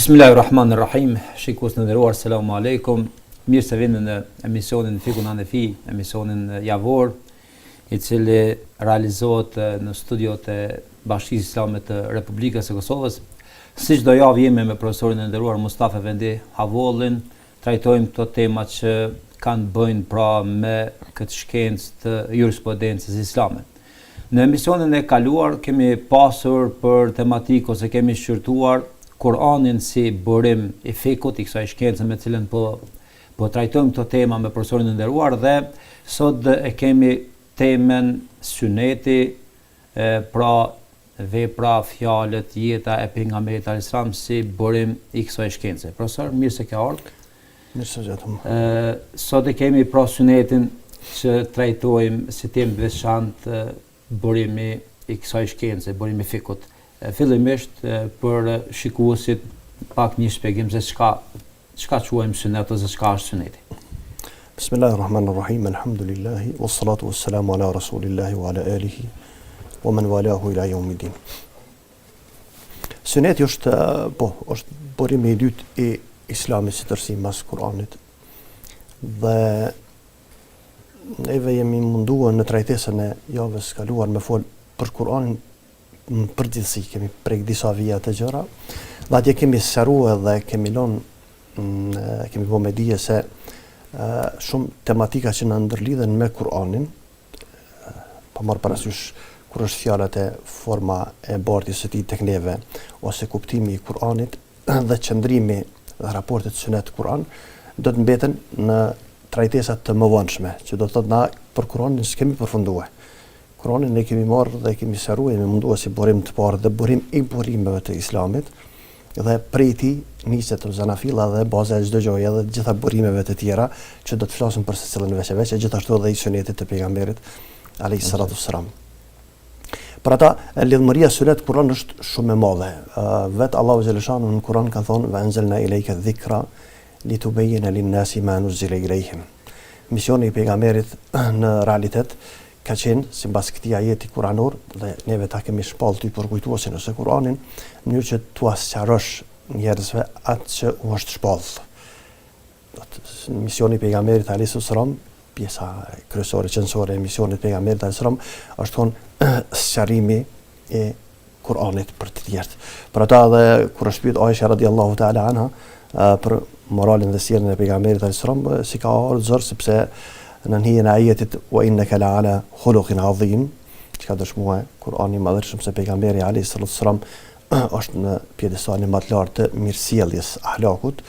Bismillahirrahmanirrahim. Shikues të nderuar, selamu alaikum. Mirë se vini në emisionin Fikun Hanefi, emisionin javor, i cili realizohet në studiot e Bashkisë Islame të Republikës së Kosovës. Si çdo javë jemi me profesorin e nderuar Mustafa Efendi Havollin, trajtojmë këto tema që kanë bëjnë pra me këtë shkencë të jurisprudencës islame. Në emisionin e kaluar kemi pasur për tematikë ose kemi shqyrtuar Kur'anin si burim i fikut, i kësaj shkence me cilën po trajtojmë këto tema me profesorin e nderuar, dhe sot e kemi temën Suneti, pra vepra, fjalët, jeta e pejgamberit alayhis salam si burim i kësaj shkence. Profesor, mirë se ke ardhur. Mirë se jam. Sot e kemi pra Sunetin që trajtojmë si temë veçantë burimi i kësaj shkence, burimi i fikut. Fillimisht për shikuesit pak një shpjegim se çka quajmë sunet ose çka është suneti. Bismillahirrahmanirrahim. Alhamdulillahi wassalatu wassalamu ala rasulillahi wa ala alihi wa man walahu ila yawmiddin. Suneti është burimi i dytë i Islamit si tërësi mas Kur'anit. Dhe neve jemi munduar në trajtesën e javës kaluar me fol për Kur'anin në përgjithësi, kemi prek disa vija të gjëra, dhe atje kemi sqaruar dhe kemi bërë me dije se shumë tematika që na ndërlidhen me Kur'anin, pa marrë parasysh kur është fjalët e forma e bardhjes së tij tek neve, ose kuptimi i Kur'anit dhe qëndrimi dhe raportet sunet Kur'an, do të mbeten në trajtesat të mëvonshme, që do të thotë na për Kur'anin s'kemi përfunduar. Kur'anin ne kemi marrë dhe kemi sqaruar, me munduar si burim të parë dhe burim i burimeve të Islamit, dhe prej tij niset zanafilla dhe baza e çdo gjëje dhe gjitha burimeve të tjera që do të flasim për secilën veçanërisht, gjithashtu edhe i sunetit të pejgamberit alayhis salatu wassalam. Për ata, lidhmëria sunet Kur'an është shumë e madhe. Vetë Allahu xhaleshanu në Kur'an ka thonë: "Wa anzalna ilayka dhikra litubayyana lin-nasi ma nuzila ilayhim." Misioni i pejgamberit në realitet ka qenë, sipas këtij ajeti kuranor, dhe neve ta kemi shpallë ty për kujtuesin ose Kur'anin, në mënyrë që t'ua sqarosh njerëzve atë që u është shpallë. Misioni i pejgamberit alayhis salam, pjesa kryesore qendrore e misionit të pejgamberit alayhis salam, është thonë sqarimi i Kur'anit për të tjerët. Për ata dhe kur është pyet Aisha radhiyallahu ta'ala anha për moralin dhe sjelljen e pejgamberit alayhis salam, si ka ardhur zor sepse në hijen e ajetit wa innaka la ala khuluqin azim, që ka dëshmuar Kur'ani i madhëshëm se pejgamberi alayhis salam është në pjedestalin më të lartë të mirësjelljes, ahlakut.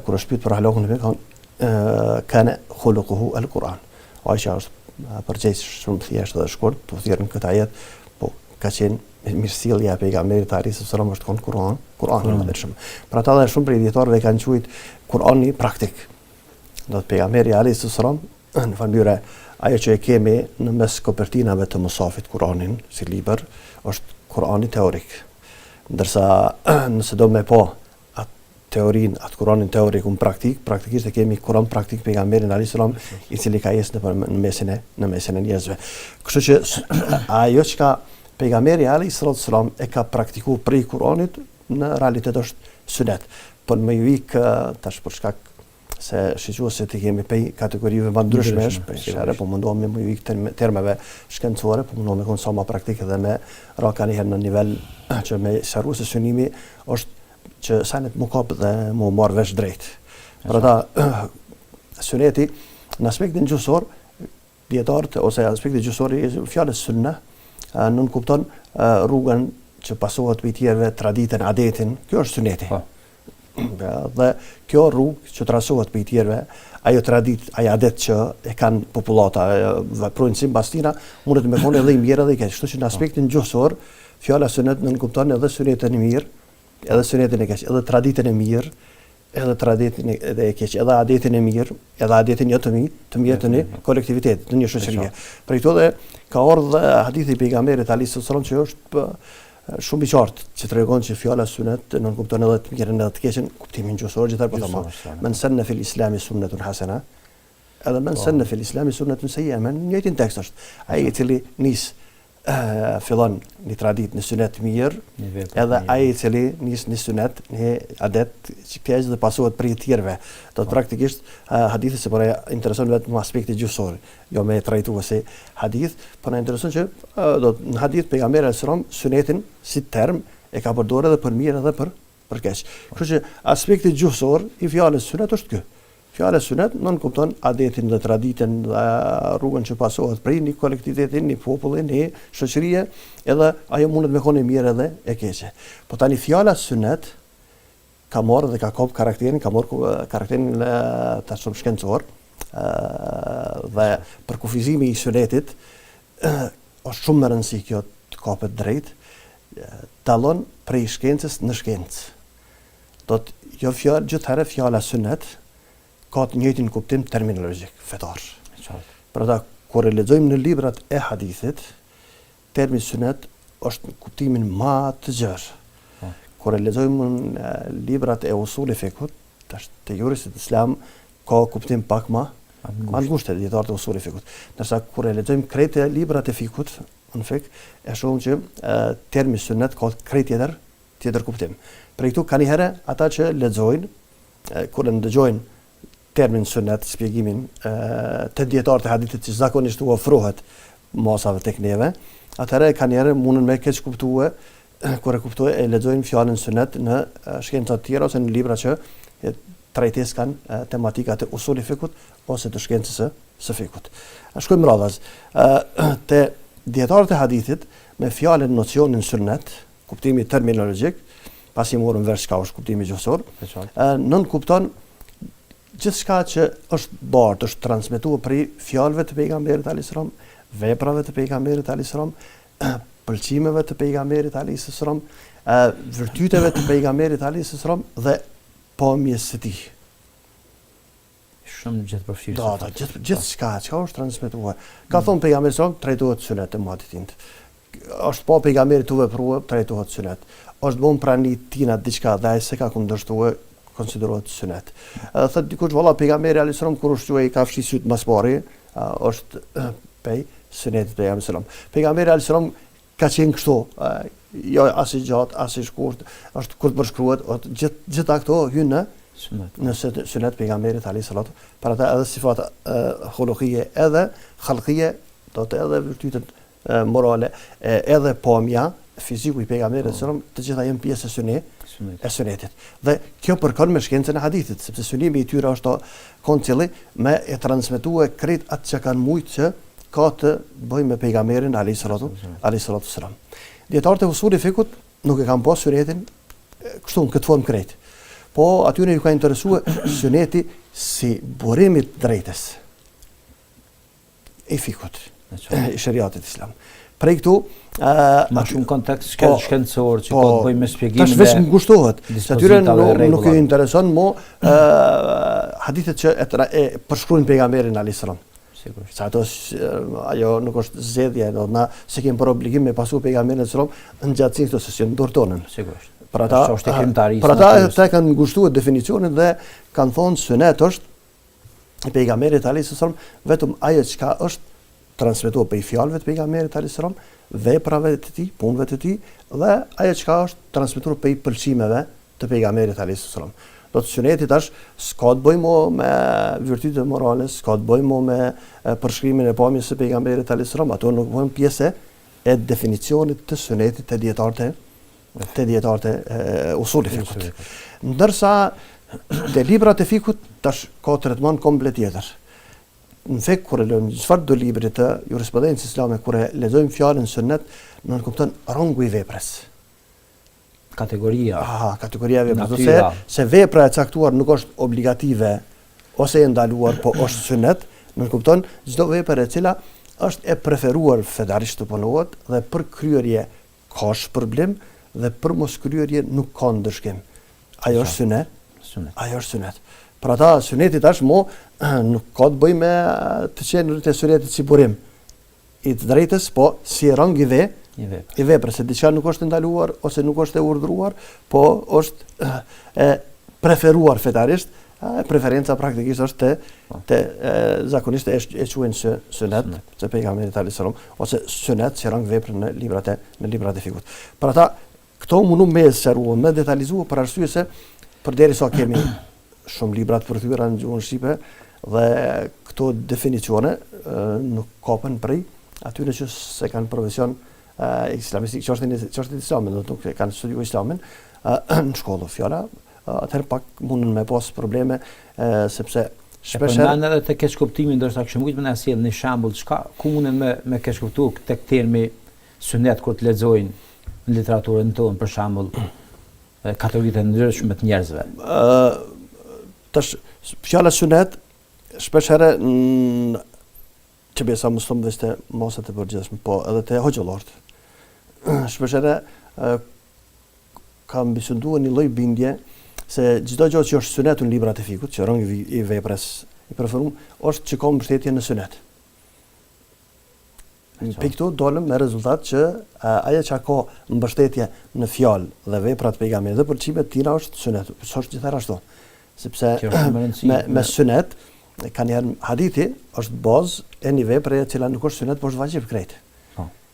Kur është pyet për ahlakun e pejgamberit, kana khuluquhu al-Quran. Aisha është përgjigje shumë thjeshtë dhe shkurt, tu thirrën këtë ajet, po ka qenë mirësjellja e pejgamberit alayhis salam është Kur'ani i madhëshëm. Për ata dhe shumë prej dietarëve kanë quajtur Kur'ani praktik. Do të pejgamberi alayhis salam në mënyrë ajo që e kemi në mes kopertinave të mësafit Kur'anin si libër është Kur'ani teorik. Ndërsa nëse do me po atë teorinë, atë Kur'anin teorik praktikisht e kemi Kur'an praktik pejgamberin alayhis salam i cili ka jesë në mesin e njerëzve. Kështu që ajo që ka pejgamberi alayhis salam e ka praktikuar prej Kur'anit në realitet është sunet. Po më i vik tash për shkak se shqyuesit i kemi pej kategorive më ndryshme, po mundohem me më i termeve shkencore, po mundohem me konë sa ma praktike dhe me raka njëherë në nivel që me sqaru se synimi është që sanet mu kap dhe mu marrë vesh drejt. Për ata, suneti, në aspektin gjusor, djetarët, ose aspektin gjusori, fjallës sunne, nën kupton rrugën që pasohet për tjerve, traditën, adetin, kjo është suneti. Dhe kjo rrugë që trasohet për i tjerve, ajo tradit, ajo adet që e kanë populata veprojnë sipas tina, mundet me konë edhe i mirë edhe i keq. Kështu që në aspektin gjuhësor, fjala sunet nënkupton edhe sunetin e mirë, edhe sunetin e keq, edhe traditën e mirë, edhe traditën e keq, edhe adetin e mirë, edhe adetin jo të mirë të një kolektivitet, të një shoqërie. Për këto dhe ka ardhur hadithi i pejgamberit alayhis salam që është shumë i qartë që tregon që fjala sunet nën kupton edhe të mirën edhe të keqen, kuptimin gjuhësor gjithar po thama. Men sanna fil islami sunnatun hasana. Edhe men sanna fil islami sunnatun sayyi'a, njëjtin tekst është. Ai i cili nis fillon një tradit në sunet mirë, edhe ai I cili nis një sunet, një adet që pjesë dhe pasohet prej tjerëve. Do të praktikisht hadithi se por intereson vetëm aspekti gjuhësor, jo me trajtuar se hadith, por na intereson që në hadith pejgamberi sallallahu sunetin si term e ka përdorur edhe për mirë edhe për keq. Kështu që aspekti gjuhësor I fjalës sunet është ky. Fjala sunet nën kupton adetin dhe traditën dhe rrugën që pasohet prej një kolektiviteti, një populli, një shoqërie, edhe ajo mundet me qenë mirë edhe e keqe. Po tani fjala sunet ka marrë dhe ka kop karakterin, tashmë shkencor, dhe për kufizimi I sunetit është shumë më rëndësi kjo të kapet drejt, dallon prej shkencës në shkencë. Do të jo fjalë gjithherë fjala sunet ka të njëjtin kuptim terminologjik, fetar. Për ata, kur e lexojmë në librat e hadithit, termi sunet është në kuptimin më të gjerë. Kur e lexojmë në librat e usul fikut, te juristët islam ka kuptim pak më ngushtë dietarët e usul fikut. Ndërsa kur e lexojmë krejtë librat e fikut, në fik, e shohim që termi sunet ka krejt tjetër kuptim. Për këtu kanë herë ata që lexojnë, kur e ndëgjojnë termin sunet, shpjegimin të dietarët e hadithit që zakonisht u ofrohet masave tek neve, atëherë kanë herë mundën me keq kuptue, kur e kuptoj e lexojnë fjalën sunet në shkenca të tjera ose në libra që trajtes kanë tematikat e usul fikut ose të shkencës së fikut. Shkojmë radhas. Te dietarët e hadithit me fjalën nocionin sunet, kuptimi terminologjik, pasi morëm vesh çka është kuptimi gjuhësor, nën kupton gjithçka që është bartë, është transmetuar prej fjalëve të pejgamberit alayhis salam, veprave të pejgamberit alayhis salam, pëlqimeve të pejgamberit alayhis salam, virtyteve të pejgamberit alayhis salam dhe pamjes së tij. Shumë gjithëpërfshirë. Gjithçka që është transmetuar. Ka thonë pejgamberi sallallahu trajtohet sunet e muaditit. Është pa pejgamberit të vepruar, trajtohet sunet. Është bën prani tina diçka dhe ai se ka kundërshtuar konsiderohet sunet. Thot dikush valla pejgamberi alayhis salam kur ushtroi ka fshi syt mas pari, është pej sunetit të pejgamberit sallam. Pejgamberi alayhis salam ka qenë kështu, jo as I gjatë, as I shkurt, është kur të përshkruhet, gjitha këto hyn në sunet pejgamberit alayhis salatu. Para ata edhe sifat khuluqie edhe khalqie, do të edhe virtytet morale, edhe pamja fiziku I pejgamberit sallam, të gjitha janë pjesë e sunetit. Dhe kjo përkon me shkencën e hadithit, sepse synimi I tyre është koncili me e transmetue krejt atë që kanë mujtë që ka të bëjë me pejgamberin alayhis salatu selam. Dietarët e usul fikut nuk e kanë pas sunetin kështu në këtë formë krejt. Po atyre ju ka interesuar suneti si burimi I drejtës I fikut, I shariatit islam. Prej këtu ma shumë kontekst shkencor që ka të bëjë me shpjegimin tash vetëm ngushtohet. Atyre nuk I intereson mo hadithet që e përshkruajnë pejgamberin alayhis salam. Sigurisht. Sa ato ajo nuk është zgjedhje, do na se kemi për obligim me pasu pejgamberin alayhis salam në gjatësinë këto sesion dortonën. Sigurisht. Për ata ata kanë ngushtuar definicionin dhe kanë thonë sunet është pejgamberit alayhis salam vetëm ajo çka është transmetuar prej fjalëve të pejgamberit alayhis salam, veprave të tij, punëve të tij dhe ajo çka është transmetuar prej pëlqimeve të pejgamberit alayhis salam. Do të suneti tash s'ka të bëjë me virtyte morale, s'ka të bëjë me përshkrimin e pamjes së pejgamberit alayhis salam, ato nuk janë pjesë e definicionit të sunetit të dietarët e usulit fikut. Ndërsa te librat e fikut tash ka tretman komplet tjetër. Në fakt kur e lexojmë çfarë do libri të jurisprudencës islame, kur e lexojmë fjalën sunet, nuk kupton rangu I veprës. Kategoria e veprës. Se vepra e caktuar nuk është obligative ose e ndaluar, po është sunet, nuk kupton çdo vepër e cila është e preferuar fetarisht të punohet dhe për kryerje ka shpërblim dhe për mos kryerje nuk ka ndëshkim. Ajo është sunet. Ajo është sunet. Për ata suneti tash nuk ka të bëjë me të qenërit e sunetit si burim I të drejtës, po si rang I veprës, se diçka nuk është ndaluar ose nuk është e urdhëruar, po është e preferuar fetarisht, Preferenca praktikisht është zakonisht e quajnë sunet të pejgamberit alayhis salam ose sunet që janë vepra në librat e fikut. Për ata këto mundu me sqaruar, me detalizuar për arsye se përderisa kemi shumë libra të përthyera në gjuhën shqipe dhe këto definicione nuk kapen prej atyre që se kanë profesion islamistik, çështën e islamit, nuk kanë studiuar islamin në shkollë fjala. Atëherë pak mundën me pas probleme sepse shpesh edhe te keqkuptimi ndoshta kishë mujt më na sjell një shembull ku munden me keqkuptuar tek termi sunet kur të lexojnë në literaturën tonë për shembull kategoritë të ndryshme të njerëzve. Tash fjala sunet shpesh herë që besa mëson vetë mosat e përgjithshme, po edhe te hoxhëllort. Shpesh herë kam bisunduar një lloj bindje se çdo gjë që është sunet në librat e fikut, që rëngi i veprës i preferuar, është që ka mbështetje në sunet. Për këto dolëm me rezultat që ajo që ka mbështetje në fjalë dhe veprat pejgamberit dhe përcimet tina është sunet. Është gjithashtu. Sepse me sunet kanë janë hadithi është bazë e një vepre e cila nuk është sunet, por është vajib krejt.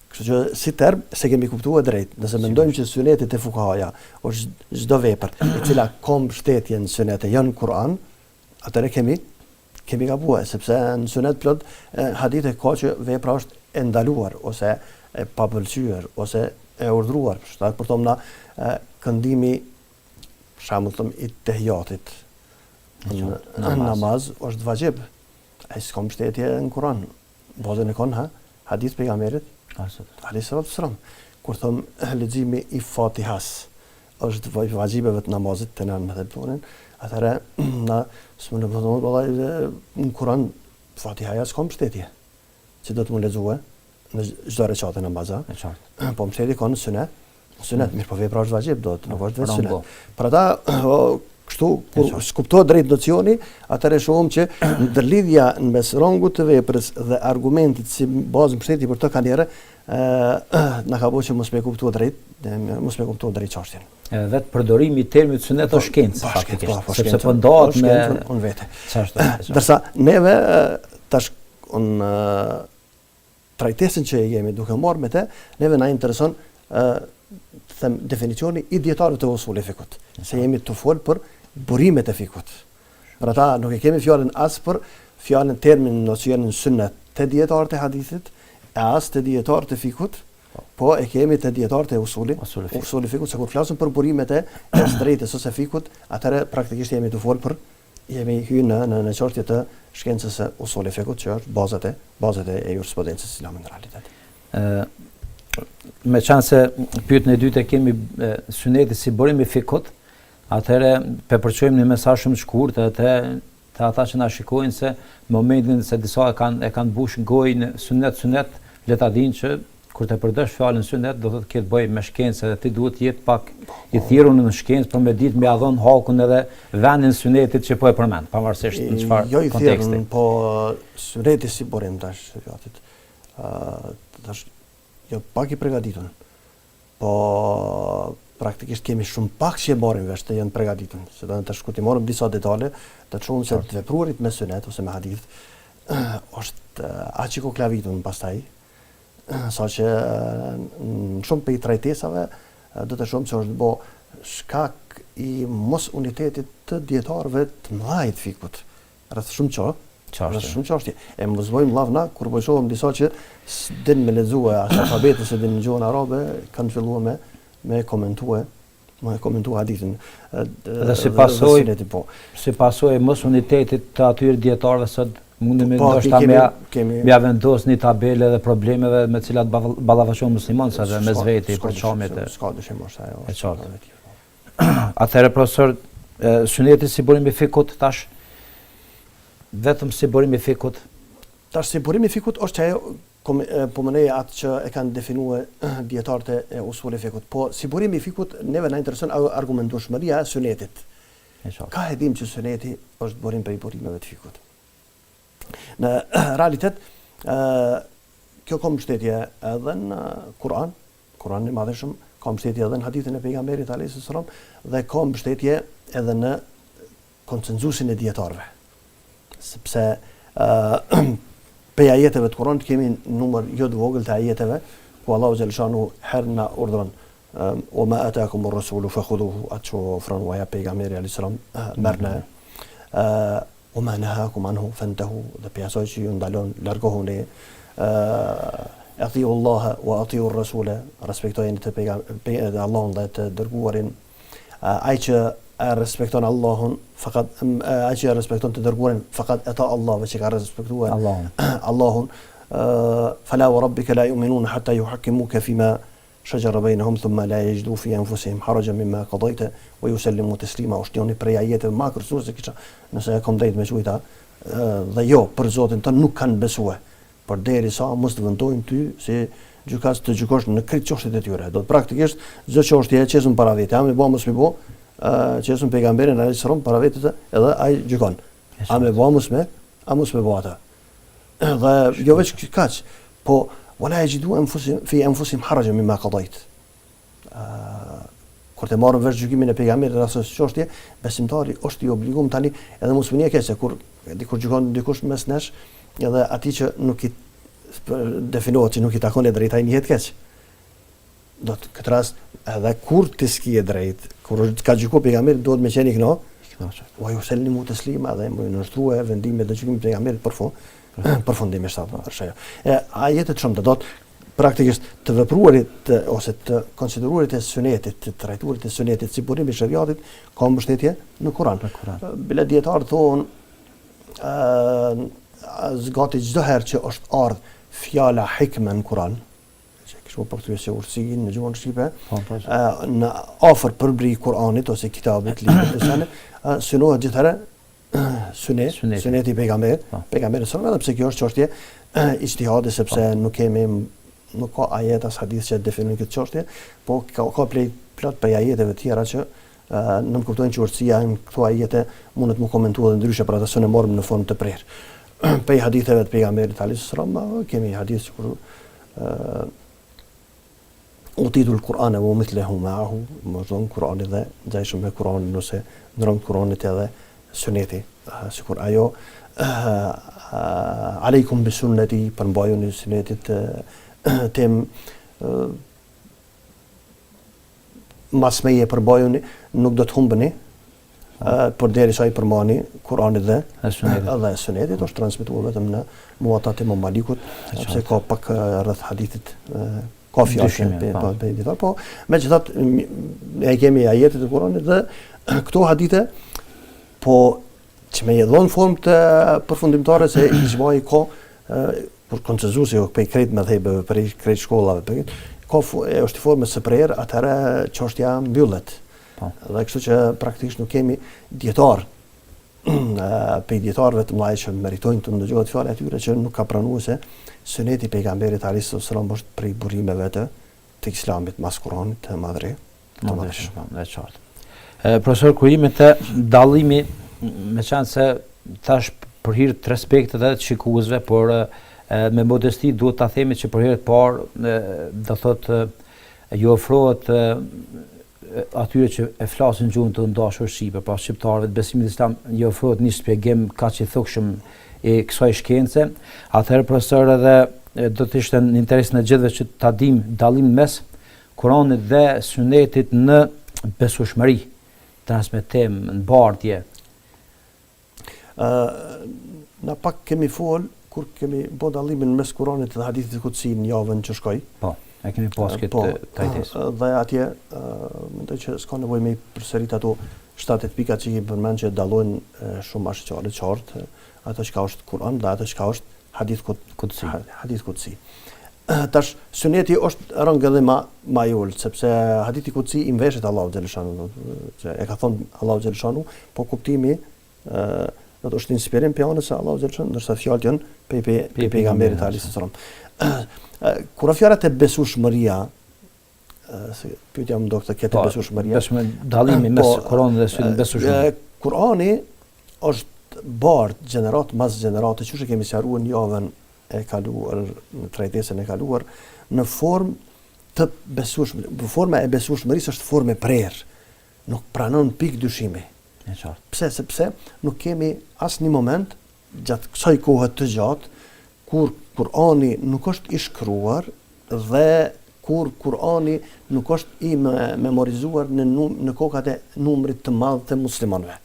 Kështu që si term se kemi kuptuar drejt, nëse mendojmë që sunetet e fukahaja është çdo vepër e cila ka mbështetje në sunete janë Kur'an, atëherë kemi gabuar, sepse në sunet plot hadithe ka që vepra është e ndaluar ose e papëlqyer ose e urdhëruar. Për thonë këndimi për shembull thëm i tehijatit në namaz është vajib. Ai s'ka mbështetje në Kur'an. Bazën e kanë hadith pejgamberit alayhis salam. Kur thëm leximi i Fatihas është vajibeve të namazit të nën me thënë, atëherë na s'më në thonë vallai në Kur'an Fatihaja s'ka mbështetje. Që do të më lexuë në çdo recat e namazit. Po mbështetje ka në sunet, mirë po vepra është vajib, do të nuk është vetë sunet. Për ata kështu kur skuptohet drejt nocioni, atëherë shohim që ndërlidhja mes rangut të veprës dhe argumentit si bazë mbështetje për të kanë na ka bëu që mos me kuptuar drejt çështjen. Vetë përdorimi i termit sunet është shkencë faktikisht, sepse po ndahet me unë vetë. Ndërsa neve tash trajtesën që jemi duke marrë me të, neve na intereson them definicioni i dietarëve të usul e fikut. Se jemi të folë për burimet e fikut. Për ata nuk e kemi fjalën as për fjalën termin nocionin sunet të dietarët e hadithit, as të dietarët e fikut, po e kemi të dietarët e usuli fikut, se kur flasim për burimet e drejtës ose fikut, atëherë praktikisht jemi të folë për jemi hyrë në çështje të shkencës së usul fikut, që është bazat e jurisprudencës islame në realitet. Me qanë se pyetjen e dytë kemi suneti si burim i fikut, atëherë përqojmë një mesazh shumë të shkurtër të ata që na shikojnë se momentin se disa e kanë bush gojën sunet, le ta dinë që kur të përdosh fjalën sunet do të ketë bëj me shkencë dhe ti duhet të jetë pak i thirrur në shkencë për me ditë me ia dhon hakun edhe vendin sunetit që po e përmend, pavarësisht në çfarë konteksti. Po suneti si burim tash fjatit. Tash jo pak i përgatitur, po praktikisht kemi shumë pak që e marrim vesh të janë përgatitur. Se do të shkutim marrim disa detale, të shohim se të vepruarit me sunet ose me hadith është aq i koklavitur pastaj, saqë shumë për i trajtesave do të shohim se është bo shkak i mos unitetit të dietarëve të mëdhajt fikut. Rreth shumë çështje. E mos vojmë lavna kur po shohim disa që s'din me lexue as alfabetin se din në gjuhën arabe, kanë filluar me komentue hadithin. Dhe si pasojë mos unitetit të atyre dietarëve sot mundemi ndoshta me vendos një tabelë dhe problemeve me të cilat ballafaqohen muslimanët edhe mes vetë për çamjet e s'ka dyshim është ajo. E qartë. Atëherë profesor, suneti si burim i fikut tash vetëm si burim i fikut. Tash si burim i fikut është ajo po më atë që e kanë definuar dietarët e usul e fikut. Po si burim i fikut neve na intereson argumentueshmëria e sunetit. Ka e dim që suneti është burim për i burimeve të fikut. Në realitet kjo ka mbështetje edhe në Kur'an i Madhëshëm, ka mbështetje edhe në hadithin e pejgamberit alayhis salam dhe ka mbështetje edhe në konsenzusin e dietarëve. Sepse pe ajeteve të Kuranit kemi numër jo të vogël të ajeteve ku Allahu xhaleshanu herë na urdhron o ma ataakum ar-rasulu fakhudhuhu atë që ofron uaja pejgamberi alayhis salam merrna o ma nahakum anhu fantahu dhe pe asaj që ju ndalon largohuni atiu Allah wa atiu ar-rasula respektojeni të pejgamberin Allahun dhe të dërguarin ai që respekton Allahun fakat ai që respekton të dërguarin fakat ata Allah që ka respektuar Allahun fala wa rabbika la yu'minuna hatta yuhakkimuka fima شجر بينهم ثم لا يجدوا في أنفسهم حرجا مما قضيت ويسلموا تسليما ushtjoni prej ajete më kërcësues se kisha nëse e kam drejt me thujta dhe jo për Zotin ton nuk kanë besuar përderisa mos të vendojnë ty si gjykas të gjykosh në krejt çështjet e tyre. Do të praktikisht çdo çështje që çesën para vetë, me bë mos me bë, çesën pejgamberin alayhis salam para vetë edhe ai gjykon. A me bë mos me, a mos me bë ata. Dhe jo vetë kaq, po ولا يجدوا في أنفسهم حرجا مما قضيت. Kur të marrën vesh gjykimin e pejgamberit rreth asaj çështje, besimtari është i obliguar tani edhe mos vjen keq se kur gjykon dikush mes nesh, edhe atij që nuk i definohet që nuk i takon e drejta i njëhet keq. Do të këtë rast edhe kur ti s'ke drejt, kur ka gjykuar pejgamberi duhet me qenë këno. Wa yusallimu taslima dhe më nështrua vendimet e gjykimit të pejgamberit përfundimisht atë. Ajetet shumë do të praktikisht të vepruarit ose të konsideruarit e sunetit, të trajtuarit e sunetit si burimi i shariatit ka mbështetje në Kur'an. Bile dietar thonë zgati çdo herë që është ardh fjala hikme në Kur'an, që kështu për këtë se urtësinë në gjuhën shqipe, në afër përbri Kur'anit ose kitabit librit të sane, synohet gjithherë suneti pejgamberit sallallahu alaihi pse kjo është çështje ijtihadi sepse nuk ka ajet as hadith që definojnë këtë çështje, po ka plot për ajeteve tjera që nuk kuptojnë që urtësia në këto ajete mundet të komentuar edhe ndryshe për ata që ne morëm në formë të prerë. Për haditheve të pejgamberit alayhis salam kemi hadith kur utitul Kur'an wa mithluhu ma'ahu, mëson Kur'ani dhe ngjajshëm me Kur'anin ose ndron Kur'anit edhe suneti, sikur ajo aleikum bi sunnati përmbajuni sunetit tem masmeje përbajuni nuk do të humbeni përderisa i përmbani Kur'anit dhe sunetit është transmetuar vetëm në muatat e Imam Malikut sepse ka pak rreth hadithit ka fjalë po megjithatë ne kemi ajetet e Kur'anit dhe këto hadithe po që me jedhon formë të përfundimtare se ijmai ka për konsenzusi o për krejt me dhejbeve, për krejt shkollave, është i formës së prerë, atëherë çështja mbyllet. Dhe kështu që praktikisht nuk kemi dietar, për dietarëve të mëdhenj që meritojnë të ndëgjohet fjalë atyre që nuk ka pranuar se suneti pejgamberit alayhis salam është prej burimeve të Islamit mas Kuranit të madhri. Profesor, kur jemi te dallimi, meqense se tash për hir të respektit edhe të shikuesve, por me modesti duhet ta themi që për herë të parë do thotë ju ofrohet atyre që e flasin gjuhën të ndashur shqipe, pas shqiptarëve të besimit islam, ju ofrohet një shpjegim kaq i thukshëm i kësaj shkence. Atëherë profesor, edhe do të ishte në interes në gjithëve që ta dim dallimin mes Kuranit dhe sunetit në besueshmëri, transmetim, në bardhje. Na pak kemi fol kur kemi bë dallimin mes Kuranit dhe hadithit kutsi në javën që shkoi. Po, e kemi pas këtë tajtesë. Dhe atje mendoj që s'ka nevojë me përsërit ato 7 pika që i përmend që dallojnë shumë ashtuar të qartë ato që është Kur'an dhe ato që është hadith kutsi. Tash suneti është rëngë edhe ma i ulët, sepse hadithi kutsi i mveshet Allahu xhaleshanu, që e ka thënë Allahu xhaleshanu, po kuptimi do të është inspirim për anës Allahu xhaleshanu, ndërsa fjalët janë pe pejgamberit alayhis salam. Kur fjalët e besueshmëria, se pyetja më doktor këtë besueshmëria. Dallimi mes Kuranit dhe sunetit besueshmëri. Kurani është bardh gjenerat mas gjenerate, që kemi sqaruar në javën e kaluar, në trajtesën e kaluar, në formë të besueshmërisë. Forma e besueshmërisë është formë e prerë, nuk pranon pikë dyshimi. E qartë. Pse? Sepse nuk kemi asë një moment gjatë kësaj kohë të gjatë kur Kurani nuk është i shkruar dhe kur Kurani nuk është i memorizuar në kokat e numrit të madh të muslimanëve.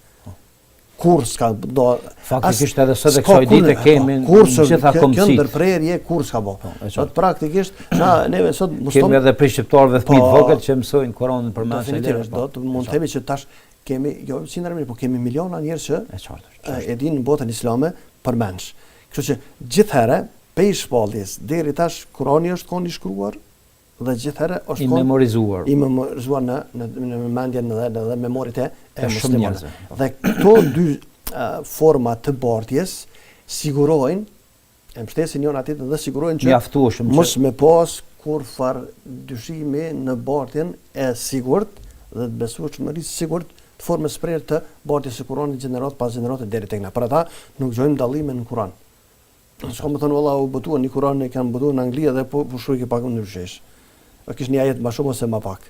Kur s'ka do faktikisht edhe sot e kësaj dite kemi gjitha kombësit. Kjo ndërprerje kur s'ka bë. Sot praktikisht neve sot kemi edhe për shqiptarëve fëmijë të vogël që mësojnë Kur'anin për masë. Do të mund të themi që tash kemi jo sinqerisht, po kemi miliona njerëz që e dinë në botën islame përmendsh. Kështu që gjithherë pe shpalljes deri tash Kurani është kon i shkruar dhe gjithherë është i memorizuar në mendjen dhe memoritë e muslimanëve. Dhe këto dy forma të bardhjes sigurojnë, e mbështesin njëri tjetrin dhe sigurojnë që mos me pas kurfar dyshimi në bardhjen e sigurt dhe të besueshmërisë sigurt të formës prerë të bardhjes së Kuranit gjenerat pas gjenerate deri tek na. Për ata nuk gjojmë dallime në Kuran. S'ka më thonë valla u botuan në Kuran e kanë botuar në Angli dhe po shkruaj pak në ndryshesh. Kish një ajet më shumë ose më pak.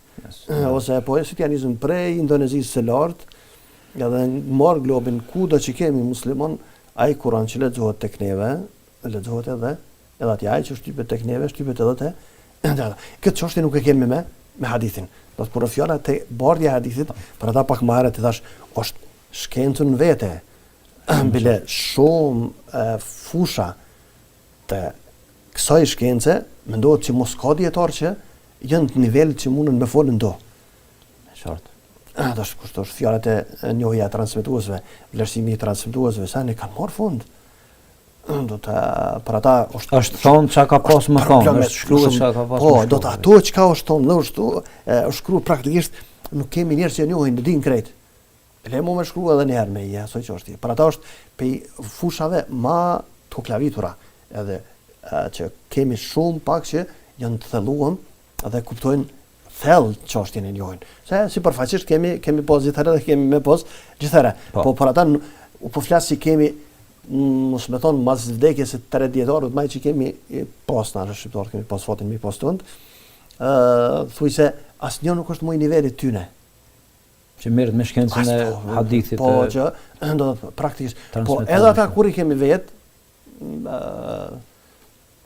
Ose po sitianizëm prej Indonezisë së lartë, edhe marr globin kudo që kemi musliman, ai Kur'an që lexohet tek neve, lexohet edhe aty ai që shtypet tek neve, shtypet edhe te. Këtë çështje nuk e kemi me hadithin. Do të kur fjala te bardhja e hadithit, për ata pak më herët e thash, është shkencën në vete. Bile shumë fusha të kësaj shkence, mendohet që mos ka dietar që janë të nivelit që mundën me folën do. E qartë. Tash kushtosh fjalët e njohja transmetuesve, vlerësimi i transmetuesve, sa ne kanë marrë fund. Do të për ata është thonë çka ka pas më thonë, është shkruar çka ka pas. Po, do të ato çka është thonë, dhe është shkruar praktikisht nuk kemi njerëz që njohin, din krejt. Le më me shkruar edhe një herë me ja, asoj çështje. Për ata është pe fushave më të kuklavitura, edhe që kemi shumë pak që janë të thelluar dhe kuptojnë thellë çështjen e njohin. Se sipërfaqësisht kemi pas gjithëherë dhe kemi me pas gjithëherë. Po për ata po flas si kemi mos më thon mas vdekjes së 3 dietarëve më që kemi pas në shqiptar kemi pas fatin më pas tund. Thuaj se asnjë nuk është më i nivelit tyne. Që merret me shkencën e hadithit. Po që do të praktikisht. Po edhe ata kur i kemi vet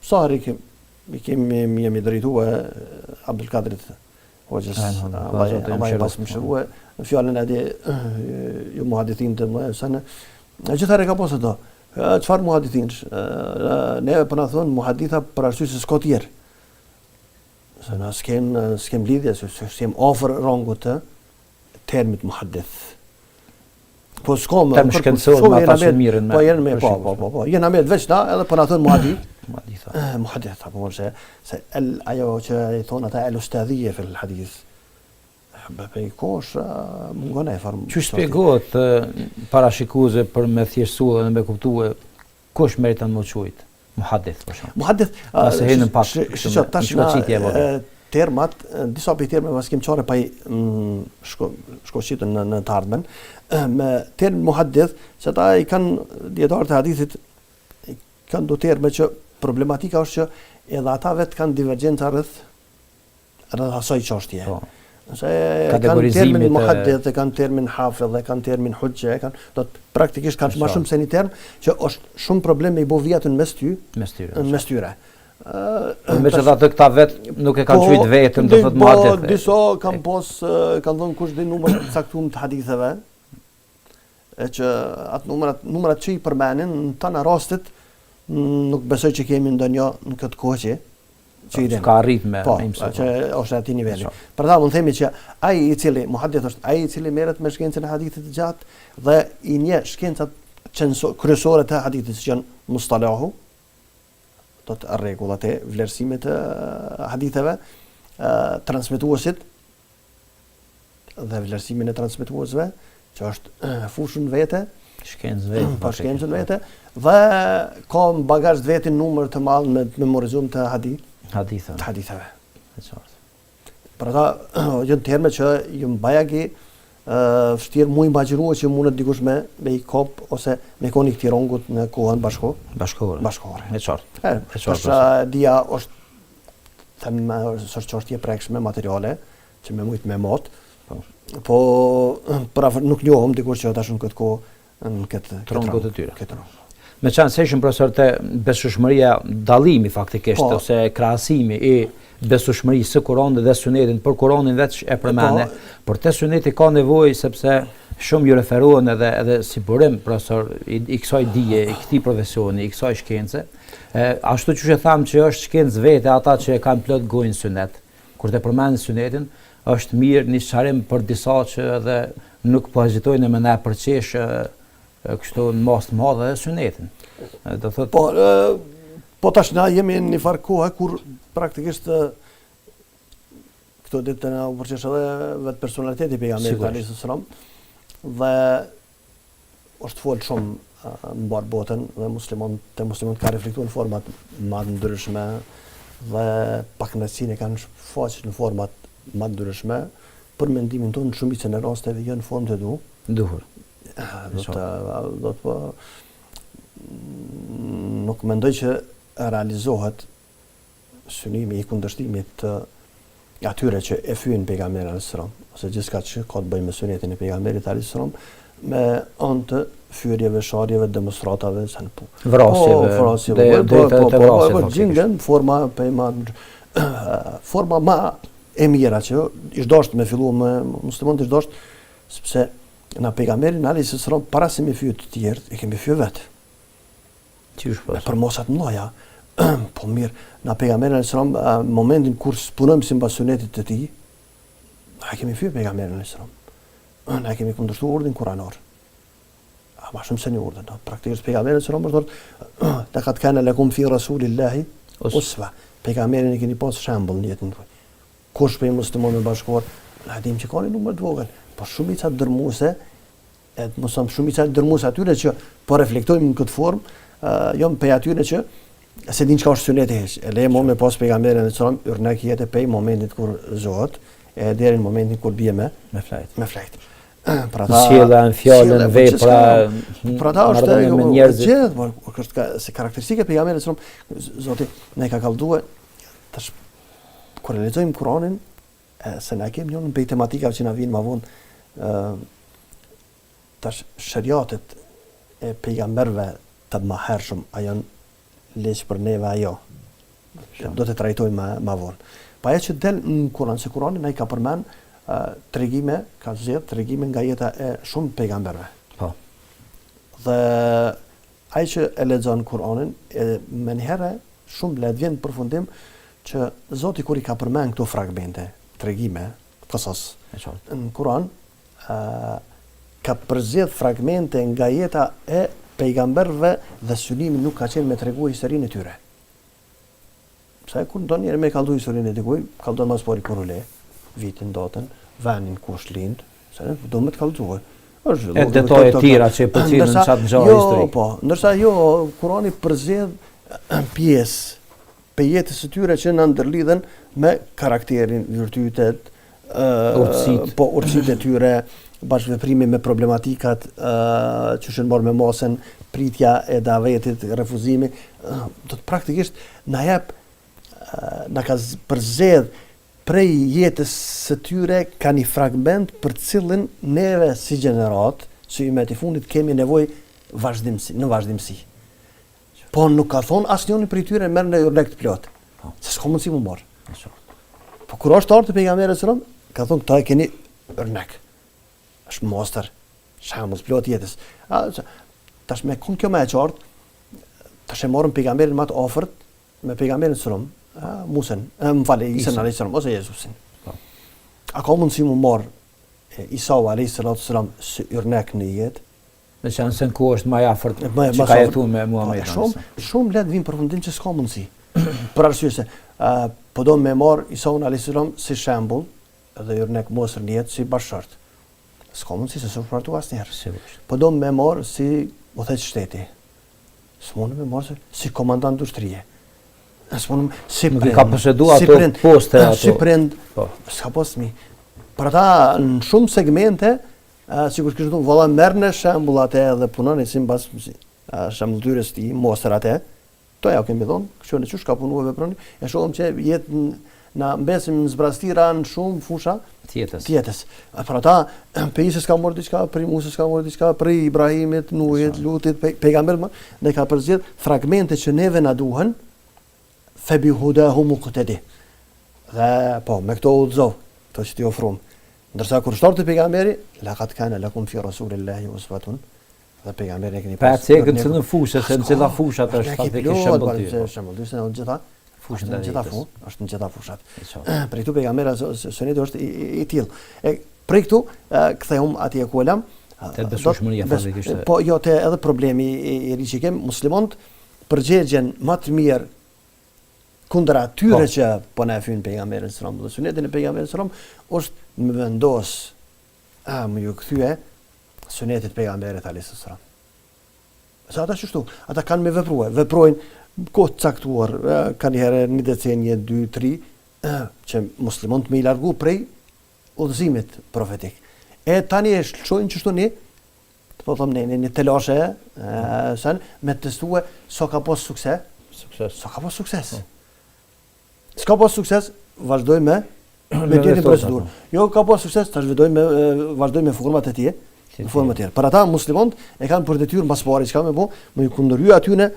Sari jemi drejtuar Abdul Kadrit Hoxhës, Allah pas më shërua, në fjallën e ju muhadithin të më sanë. Gjithare ka posë ato. Çfarë muhadithinsh? Ne po na thon muhaditha për arsye se s'ka tjerë. Se na s'kem lidhje, se s'kem afër rangut të termit muhaddith. Po s'ka më term shkencor me ata që mirën me. Po janë me po. Jena me veç na edhe po na thon muhadith. Muhaddith apo se ajo që i thon ata al-ustadhiyya fil hadith. Bëj kosh mungon e formë. Që shpjegohet parashikuese për me thjeshtësuar dhe me kuptuar kush meriton më quajt muhaddith për shemb. Muhaddith ase hënë pak tash termat, disa prej termave pas kem çore pa shkoçitën në të ardhmen. Me term muhaddith, që ata i kanë dietarët e hadithit kanë do terme që problematika është që edhe ata vetë kanë divergjenca rreth asaj çështje. Se kanë termin muhaddith, kanë termin hafidh, dhe kanë termin hujja, do të praktikisht kanë më shumë se një term që është shumë problem me i bo vjetën mes tyre. Megjithatë këta vetë nuk e kanë quajtur vetëm do thotë muhaddith. Po disa kanë thënë kush di numër të caktuar të haditheve, që atë numrat që i përmenin në tana rastet nuk besoj që kemi ndonjë në këtë kohë që i ka arrit me imësuar. Po, që është ati niveli. Për ta mund themi që ai i cili muhaddith është ai i cili merret me shkencën e hadithit të gjatë dhe i njeh shkencat kryesore të hadithit që janë mustalahu, do të rregullat e vlerësimit të haditheve, transmetuesit dhe vlerësimin e transmetuesve, që është fushën vete, shkencën vete, dhe ka në bagazh vetin numër të madh me memorizum të haditheve. Për ata janë terme që ju mbajagi vështirë mu imagjinua që mundet dikush me i kop ose me koni këtij rongut në kohën bashkëkohore. E qartë. Dia është çështje prekshme materiale që me mujt me mot, Po nuk njohëm dikur që tash në këtë kohë në këtë trongot të tyre. Këtë rrugë. Me qanë se ishën profesor të besueshmëria, dallimi faktikisht, ose krahasimi i besueshmërisë së Kuranit dhe Sunetit, për Kuranin veç e përmene, por te Suneti ka nevojë sepse shumë ju referohen edhe si burim profesor i kësaj dije, i këtij profesioni, i kësaj shkence. Ashtu që e thamë që është shkencë vete ata që e kanë plot gojën Sunet. Kur të përmendin Sunetin, është mirë një sqarim për disa që edhe nuk po hezitojnë me na përqesh kështu në mas të madhe dhe Sunetin. Do thotë po tash na jemi në një farë kohë kur praktikisht këto ditë na u përqesh edhe vetë personaliteti i pejgamberit alayhis salam dhe është folë shumë në mbar botën dhe muslimanët ka reflektuar në format më të ndryshme dhe pakënaqësinë kanë shfaqur në format më të ndryshme për mendimin tonë në shumicën e rasteve jo në formë të duhur. Do të nuk mendoj që realizohet synimi i kundërshtimit të atyre që e fyen pejgamberin alayhis salam ose gjithçka që ka të bëjë me sunetin e pejgamberit alayhis salam me anë të fyrjeve, sharjeve, demonstratave, vrasjeve, gjingen forma forma ma e mira që ish dashur me fillu me muslimanët ish dashur sepse na pejgamberin alayhis salam para se me fyet të tjerë e kemi fyet vetë. Për mosat mëdha. Po mirë, na pejgamberi alayhis salam momentin kur punojmë sipas sunetit të tij, na kemi fyet pejgamberin alayhis salam. Na kemi kundërshtuar urdhin kuranor. Ma shumë se një urdhën. Praktikisht pejgamberi alayhis salam është thotë, "Laqad kana lakum fi rasulillahi uswa." Pejgamberin e keni pas shembull në jetën tuaj. Kush për muslimanë bashkëkor, na dim që kanë numër të vogël, po shumica dërmuese, shumica dërmuese atyre që po reflektojmë në këtë formë, jo për atyre që se din çka është suneti hiç. E le me pas pejgamberin alayhis salam yrnek jetë pej momentit kur zohet e deri në momentin kur bie me flajt. Për ata sjellën, fjalën, vepra, për ata është me njerëzit, është si karakteristike pejgamberit alayhis salam Zoti ne ka kallëzuar tash kur lexojmë Kur'anin se na kemi njërin prej tematikave që na vijnë më vonë tash shariatet e pejgamberëve të mëhershëm a janë leq për neve ajo. Do të trajtojmë më vonë. Pa ajo që del në Kur'an, se Kur'ani na i ka përmend tregime, ka zgjedh tregime nga jeta e shumë pejgamberëve. Po. Dhe ai që e lexon Kur'anin, më njëherë shumë le të vjen në përfundim që Zoti kur i ka përmend këto fragmente, tregime, qasas në Kur'an, ka përzgjedh fragmente nga jeta e pejgamberëve dhe synimi nuk ka qenë me tregu historinë e tyre. Pse kur do njëri me kallëzu historinë e dikujt, kallëzon mas pori kur u le, vitin, datën, vanin kush lind, se do më të kallëzuar. Është detaje të tjera që përcjellin në çat ngjarje historike. Po, ndërsa Kurani përzgjedh pjesë pe jetës së tyre që na ndërlidhen me karakterin, virtytet, urtësitë e tyre, bashkëveprimi me problematikat që shën marrë me masën, pritja e davetit, refuzimi, do të praktikisht na jep na ka përzgjedh prej jetës së tyre ka një fragment për cilën neve si gjenerat, si me të fundit kemi nevojë në vazhdimsi. Po nuk ka thonë asnjëri prej tyre merr në urdhë të plot. Se s'ka mundësi më marr. Po kur është ardhur pejgamberi sallallahu alajhi wasallam, ka thonë këta e keni urdhë. Është mostër, shembull plot jetës. Tash me kun kjo më e qartë, tash e morëm pejgamberin më të afërt me pejgamberin sallallahu Musen, Isa alayhis salam ose Jezusin. A ka mundësi më marr Isa alayhis salam si yrnek në jetë? Me qenë se në ku është më afërt që ka jetuar me Muhamedit. Shumë le të vim përfundim që s'ka mundësi. Për arsye se po do me marr Isa alayhis salam si shembull dhe yrnek mosër në jetë si bashkëshort. S'ka mundësi se s'u shpartu asnjëherë. Po do me marr si udhëheq shteti. S'mund me marr si komandant industrie. Nuk i ka posedu ato poste ato. Si prind, s'ka posmi. Për ata në shumë segmente, sikur kështë du, valla merë në shembull atë dhe punon e si mbas shembulltyrës ti, mosër atë, to ja kemi thonë, kështë në qështë ka punu e veproni, e shohëm që jetë na mbesim në zbrastira në shumë fusha tjetës. Për ata, për Isës ka morë diçka, për Musës ka morë diçka, për Ibrahimit, Nuhit, Lutit, pejgamberit, ne ka përzgjedh fragmente që neve na duhen, febi hudahum muqtadi. Dhe po, me këto udhëzov, këto që ti ofruam. Ndërsa kur shtorti pejgamberi, laqad kana lakum fi rasulillahi uswatun. Dhe pejgamberi e keni pas. Pa cekën në fushë, se në cila fusha të është fatë ke shembull. Dyshë në gjitha fushën e gjitha është në gjitha fushat. Për këtu pejgamberi suneti është i tillë. Për këtu kthehum atje ku elam. Te besueshmëria faktikisht. Po jo te edhe problemi i ri që kem muslimanët përgjigjen më të mirë kundër atyre që po na fyn pejgamberin sallallahu alaihi wasallam. Sunetin e pejgamberit sallallahu alaihi wasallam është më vendos më ju kthye sunetit pejgamberit alaihi wasallam. Sa ata çështu, ata kanë me veprojnë kohë caktuar, kanë herë një decenje, 2, 3, që muslimanët më i largu prej udhëzimit profetik. E tani e shojnë çështu ne, po them ne në telashe, me testue so ka pas sukses. So ka pas sukses. S'ka pas sukses, vazhdojmë me tjetër procedurë. Jo ka pas sukses, tash vazhdojmë me format e tjera. Në forma të tjera. Për ata muslimanët e kanë për detyrë mbas pari çka më bë, më ju kundërhy atyne,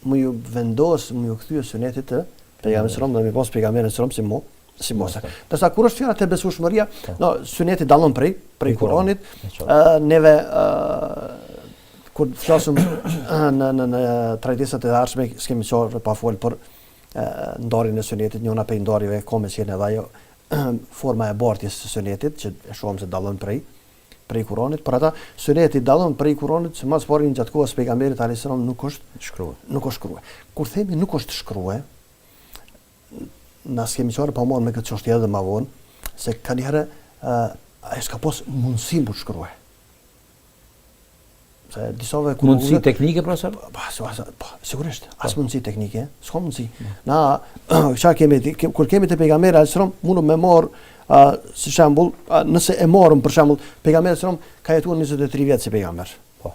më ju vendos, më ju kthye sunetit të pejgamberit sallallahu alaihi wasallam, më pas pejgamberit sallallahu alaihi wasallam si mosa. Dasa kur është fjala te besueshmëria, no, suneti dallon prej Kuranit, neve kur flasim në traditat e arshme s'kemi çfarë pa fol për ndarjen e sunetit, njëna prej ndarjeve komerciale edhe ajo forma e bartjes së sunetit që e shohim se dallon prej Kuranit. Për ata suneti dallon prej Kuranit se mas pari gjatë kohës pejgamberit alayhis salam nuk është shkruar. Kur themi nuk është shkruar, na kemi çfarë pa marrë me këtë çështje edhe më vonë, se kanë herë ai s'ka pas mundësi për shkruar. Se disave mundësi teknike profesor? Po, sigurisht, as mundësi teknike, s'ka mundësi. Na çka kemi kur kemi te pejgamberi alayhis salam, mundu me marr si shembull, nëse e marrëm për shembull, pejgamberi sallallahu alajhi wasallam ka jetuar 23 vjet si pejgamber. Po.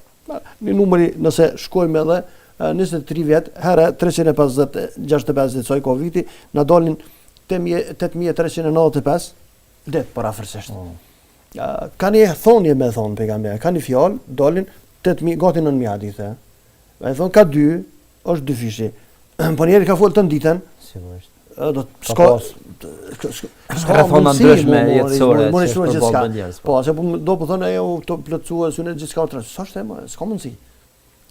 Në numri nëse shkojmë edhe 23 vjet, herë 350, 650 soi Covidi, na dolin 8395 det për afërsisht. Kanë thonje me thon pejgamberi, kanë fjalë, dolin 8000 gati 9000 hadithe. Ai thon ka 2, është 2 fishi. Po njëri ka folë të ditën, sigurisht. Do s'ka rrethona ndryshme jetësore. Po, se do po thonë ajo të plotësua sunet gjithçka tjetër. S'është më, s'ka mundësi.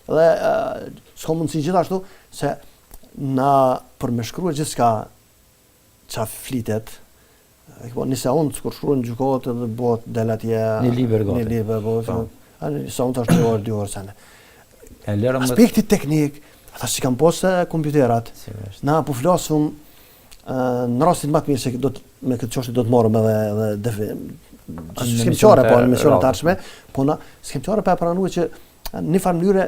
Dhe s'ka mundësi gjithashtu se na për me shkruar gjithçka ça flitet. Po nëse unë kur shkruan gjykohet edhe bëhet del atje në libër gati. Në libër po. Ani sa unë tash 2 orë sana. Aspekti teknik, ata si kanë posë kompjuterat. Na po flasum në rastin më të mirë se me këtë çështje do të marrëm edhe s'kem çfarë po në misionet të ardhshme, po na s'kem çfarë pa pranuar që në një farë mënyrë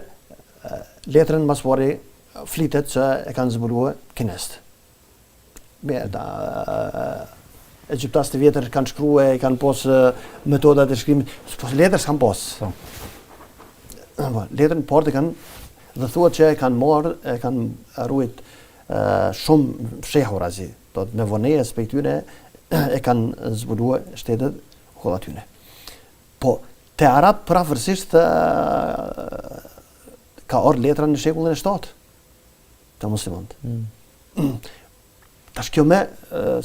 letrën mbas pari flitet që e kanë zbuluar kinest. Egjiptas të vjetër kanë shkruar, kanë pos metodat e shkrimit, po letër s'kan pos. Letrën portë kanë dhe thuhet që e kanë marrë, e kanë ruajt shumë fshehura zi. Do të me voneje aspekt tyre e kanë zbuluar shtetet kolla tyre. Po te arab prafërsisht ka orë letra në shekullin e 7 të muslimanët. Tash kjo me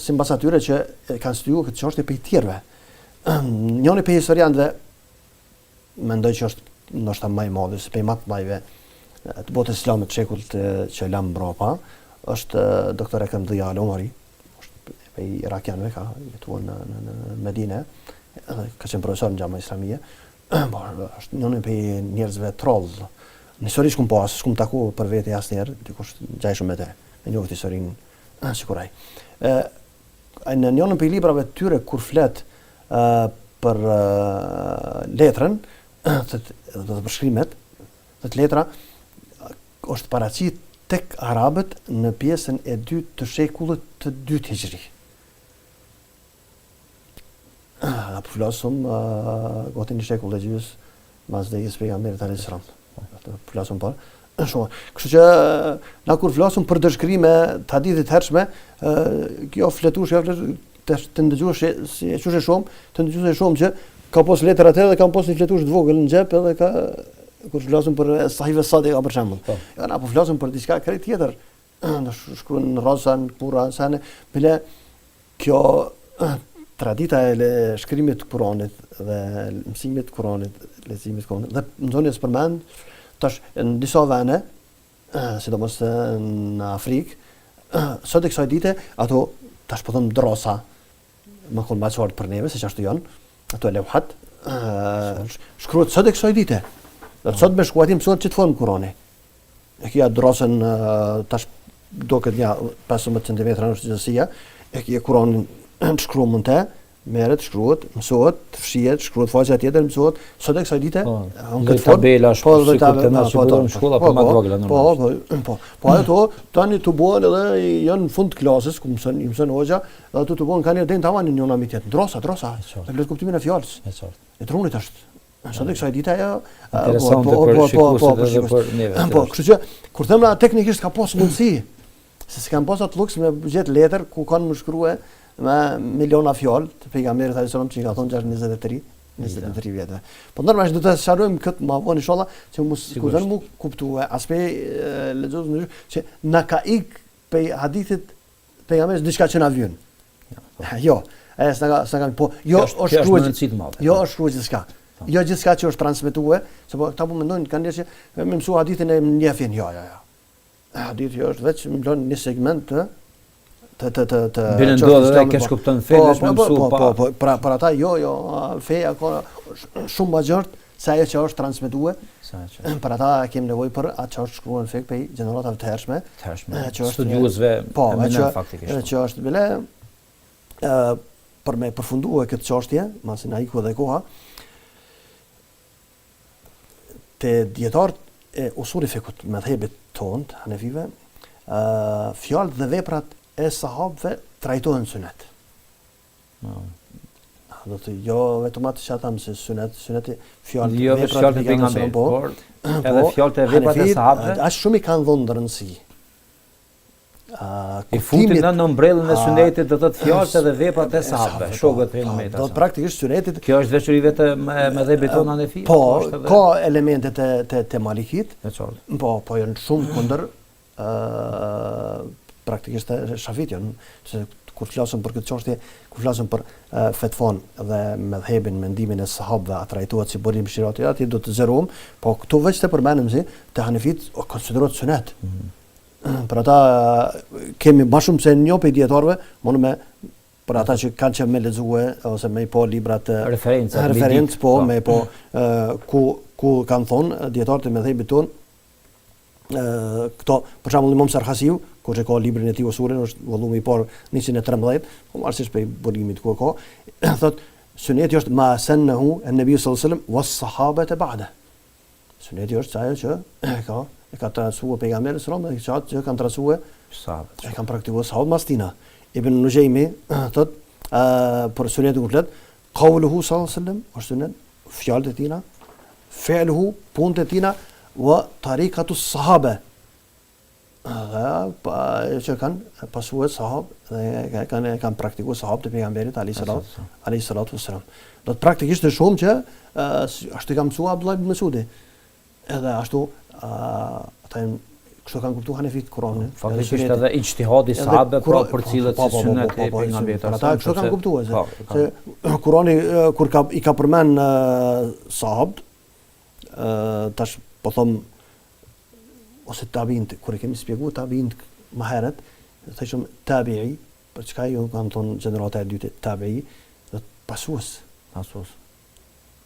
sipas atyre që kanë studiuar këtë çështje për tjerëve. Njëri për historianëve mendoj që është ndoshta më i madh se për më të mëdhve të botës islamit shekullit që lam mbrapa, është doktor Ekrem Dhiya Al-Omari, është prej irakianëve, ka jetuar në Medinë, ka qenë profesor në Xhama Islamie. Është njëri prej njerëzve troll. Në histori s'kum taku për vete asnjëherë, dikush gjajshëm me të. Me njoft historinë sikuraj. Në njërin prej librave të tyre kur flet për letrën, të përshkrimet, të letra është paraqit tek arabët në pjesën e 2 të shekullit të 2 hijri. Apo flasëm gati në shekull e gjys mas vdekjes pejgamberit alayhis salam. Flasëm parë. Shumë. Kështu që na kur flasëm për dëshkrime të hadithit hershme, kjo fletush, të ndëgjush si e qushe shumë që ka pos letër atë dhe ka pos një fletush të vogël në xhep edhe ka kur flasëm për Sahive Sadika për shembull. Jo, na po flasëm për diçka krejt tjetër. Në shkruan në Rozan, Kur'an, sane, bile kjo tradita e shkrimit të Kuranit dhe mësimit të Kuranit, leximit të Kuranit dhe nxonjes përmend tash në disa vende, sidomos në Afrikë, sot e kësaj dite ato tash po thon drosa, më kon bashkë për neve se çashtu janë, ato lewhat shkruhet sot e kësaj dite. Dhe sot me shkuatim mësohet që të formë Kurani. E kia drosën tash do këtë një 15 cm në gjësia, e kia Kuranin të shkruan mund të, merret, shkruhet, mësohet, fshihet, shkruhet faqja tjetër, mësohet, sot e kësaj dite, në tabela sikur të na shkolon në shkolla po më të vogla normalisht. Po ato tani të bëhen edhe janë në fund të klasës, ku mëson hoxha, dhe ato të bëhen kanë deri tamamin në unamitet. Drosa, me plot kuptimin e fjalës. E trunit është. Sot e kësaj dite ajo interesante për shikuesit edhe për neve. Po, kështu që kur them teknikisht ka pas mundësi, se s'kan pas atë luks me gjet letër ku kanë më shkruar me miliona fjalë të pejgamberit sallallahu alajhi wasallam që ka thonë 23 vjetë. Po normalisht do të sqarojmë këtë më vonë inshallah që mos kuzon mu kuptue aspe lexos që na ka ik pe hadithit pejgamberit diçka që na vjen. Jo, s'ka po jo është shkruar. Jo është shkruar gjithçka. Jo gjithçka që është transmetuar, sepse ata po mendojnë kanë që më mësua hadithin e njefin. Jo. Hadithi është vetëm më lën një segment të bile ndodhe dhe kesh kupton fesh me mësu pa. Po, për ata jo, feja ka shumë më gjërtë se ajo që është transmetuar. Për ata kemi nevojë për atë që është shkruar në fik pe gjeneratave të hershme. Që është studiuesve eminent faktikisht. Që është bile për me përfunduar këtë çështje, masi na iku edhe koha, te dietarët e usuli fikut me dhebit tonë, hanefive, fjalët dhe veprat e sahabëve trajtohen sunet. Do të jo vetëm atë që ata mëse suneti fjalët jo fjalët e pejgamberit, por edhe fjalët e veprat e sahabëve. As shumë i kanë dhënë rëndësi. I futin në mbrellën e sunetit do të thotë fjalët edhe veprat e sahabëve, shokët e pejgamberit. Do të praktikisht sunetit. Kjo është veçori vetëm me dhebit tonë hanefi. Po, ka elementet e Malikit. Po janë shumë kundër praktikisht Shafit janë, se kur flasëm për këtë çështje, kur flasëm për fetvon dhe medhebin, mendimin e sahabëve, a trajtohet si burim shirati, aty do të zërohem, po këtu veç të përmenem si te Hanefit konsiderohet sunet. Për ata kemi më shumë se një pe dietarëve, mund me për ata që kanë që me lexue ose me po librat referencë po me po ku kanë thonë dietarët e medhebit ton këto për shembull Imam Sarhasiu kur e ka librin e tij Usulin është vëllumi i parë 113, po marrësisht pe burimit ku ka thot suneti është ma sannahu an-nabi sallallahu alaihi wasallam was-sahabata ba'da. Suneti është ajo që e ka transmetuar pejgamberi sallallahu alaihi wasallam, që kanë transmetuar sahabët. E kanë praktikuar sahabët mas tina. Ibn Nujaymi thot për sunetin komplet, qawluhu sallallahu alaihi wasallam është sunet, fjalët e tina, fi'luhu punët e tina wa tariqatu s-sahabe. Që kanë pasuar sahabë dhe kanë praktikuar sahabët e pejgamberit alayhi salatu wassalam. Do të praktikisht është shumë që ashtu ka mësuar Abdullah ibn Mesudi. Edhe ashtu ata kështu kanë kuptuar Hanefit Kur'anin. Faktikisht edhe ijtihadi sahabëve për cilët si sunet e pejgamberit. Ata kështu kanë kuptuar se Kur'ani kur i ka përmend sahabët tash po them ose tabiint kur e kemi shpjeguar tabiint më herët, thashëm tabi'i, për çka ju kanë thonë gjenerata e dytë tabi'i, do të pasues.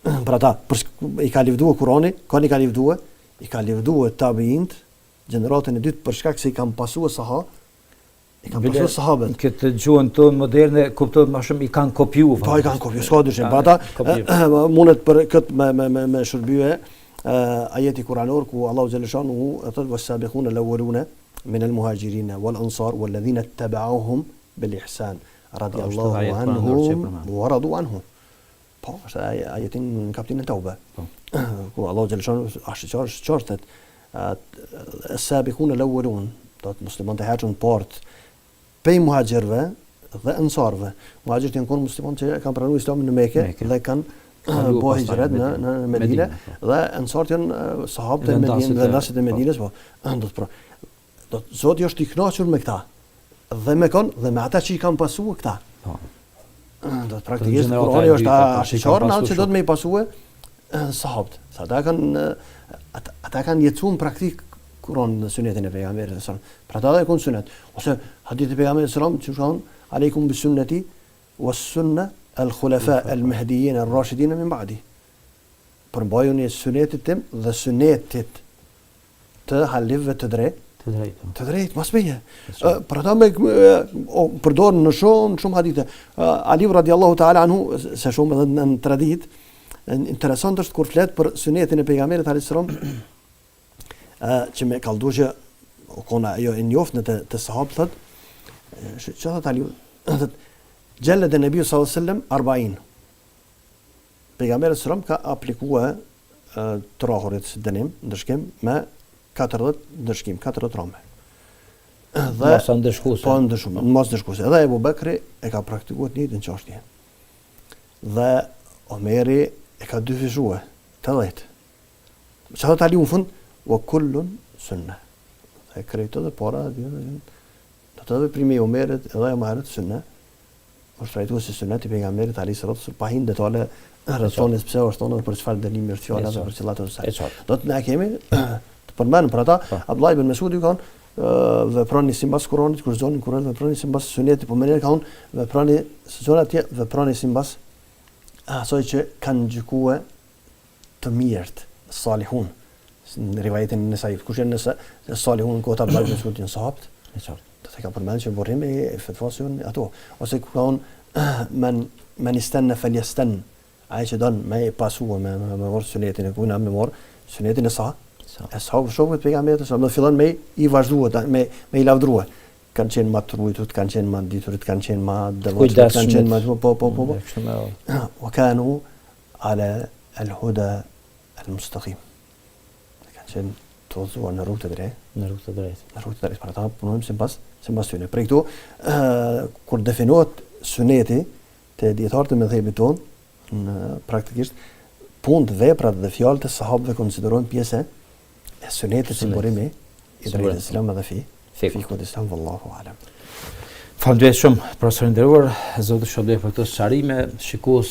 Për ata, i ka lëvduar Kurani, kanë i ka lëvduar tabiint gjeneratën e dytë për shkak se i kanë pasuar i kanë pasuar sahabët. Këtë gjuhën tonë moderne kuptohet më shumë i kanë kopjuar. Po i kanë kopjuar, s'ka dyshim. Për ata mundet për këtë me shërbye ajeti kuranor ku Allahu xhallahu shanuhu atat was-sabiquna al-awwaluna min al-muhajirin wal-ansar wal-ladhina ittaba'uhum bil-ihsan radiyallahu anhum wa radu anhu. Po, është ajetin në kapitullin Tauba. Ku Allahu xhallahu shanuhu ashtu qartet as-sabiquna al-awwalun, do të musliman të herçun port pej muhaxhirëve dhe ansarëve. Muhaxhirët janë konë musliman që kanë pranuar Islamin në Mekë dhe kanë bëu hijret në Medinë dhe ansarët janë sahabët e Medinës dhe nasit e Medinës, po do të Zoti është i kënaqur me këta dhe me me ata që i kanë pasuar këta. Do të praktikisht Kurani është ashikor në që do të më i pasue sahabët. Ata kanë jetësuar në praktik Kur'an në sunetin e pejgamberit sallallahu alaihi wasallam. Pra ata e kanë sunet. Ose hadithi e pejgamberit sallallahu alaihi wasallam që thonë aleikum bi sunnati was sunna al khulafa al mahdiyyin ar rashidin min ba'di. Përmbajuni sunetit tim dhe sunetit të halifëve të drejt, mas meje. Për ata me përdorën në shumë hadithe. Ali radiallahu ta'ala anhu, se shumë edhe në tradit, interesant është kur flet për sunetin e pejgamberit alayhis salam, që me kaldu që kona ajo e njoft në të sahabë thët, që thët Ali, gjelle dhe Nebiu sallallahu alaihi wasallam 40. Pejgamberi sallam ka aplikuar të rahurit dënim, ndërshkim me 40 ndërshkim, 40 rame. Dhe mos ndëshkuese. Mos ndëshkuese. Edhe Ebu Bekri e ka praktikuar një të çështje. Dhe Omeri e ka dyfishuar 80. Çfarë tali në fund wa kullun sunna. E krejtë dhe para do të veprimi i Omerit edhe Omerit sunna. Është trajtuar si sunnet i pejgamberit alayhis salam pa hin detale rrethones pse është thonë për çfarë dënimi është fjala për çellat e saj. Do të na kemi përmend për ata Abdullah ibn Mesudi kanë veproni sipas Kuranit, kur zonin Kur'an veproni sipas sunetit, po mënyrë kanë veproni zona atje veproni sipas asoj që kanë gjykuar të mirët, salihun. Në rivajetin e Nesait, kush janë nëse salihun kota Abdullah ibn Mesudi janë sahabët? Do të ka përmend që burrimi e fatvasun ato ose kanë men istanna falyastan, ai që don me pasua me mor sunetin e puna me mor sunetin e sa e sahabët shoqët pejgamberit sa do fillon me i vazhduat me i lavdruar. Kanë qenë më të rujtut, kanë qenë më diturit, kanë qenë më devot, kanë qenë më po. Wa kanu ala al-huda al-mustaqim. Kanë qenë të udhëzuar në rrugë të drejtë. Para ta punojmë sipas tyre. Për këtu kur definohet suneti te dietarët e mëdhëbit ton, praktikisht punë, veprat dhe fjalët e sahabëve konsiderohen pjesë e sunetit si burimi i drejtë islam dhe fikut islam wallahu alam. Faleminderit shumë profesor i nderuar, Zoti shpëlbej për këtë sqarime, shikues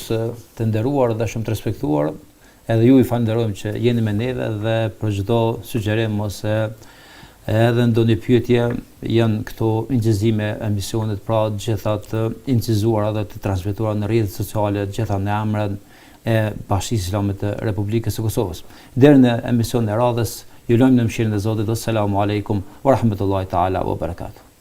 të nderuar dhe shumë të respektuar. Edhe ju i falenderojmë që jeni me neve dhe për çdo sugjerim ose edhe ndonjë pyetje janë këto incizime emisionet, pra gjitha të incizuara dhe të transmetuara në rrjetet sociale, gjitha në emrin e Bashkisë Islame të Republikës së Kosovës. Deri në emisionin e radhës, ju lëmë në mëshirën e Zotit. Assalamu alaikum wa rahmatullahi taala wa barakatuh.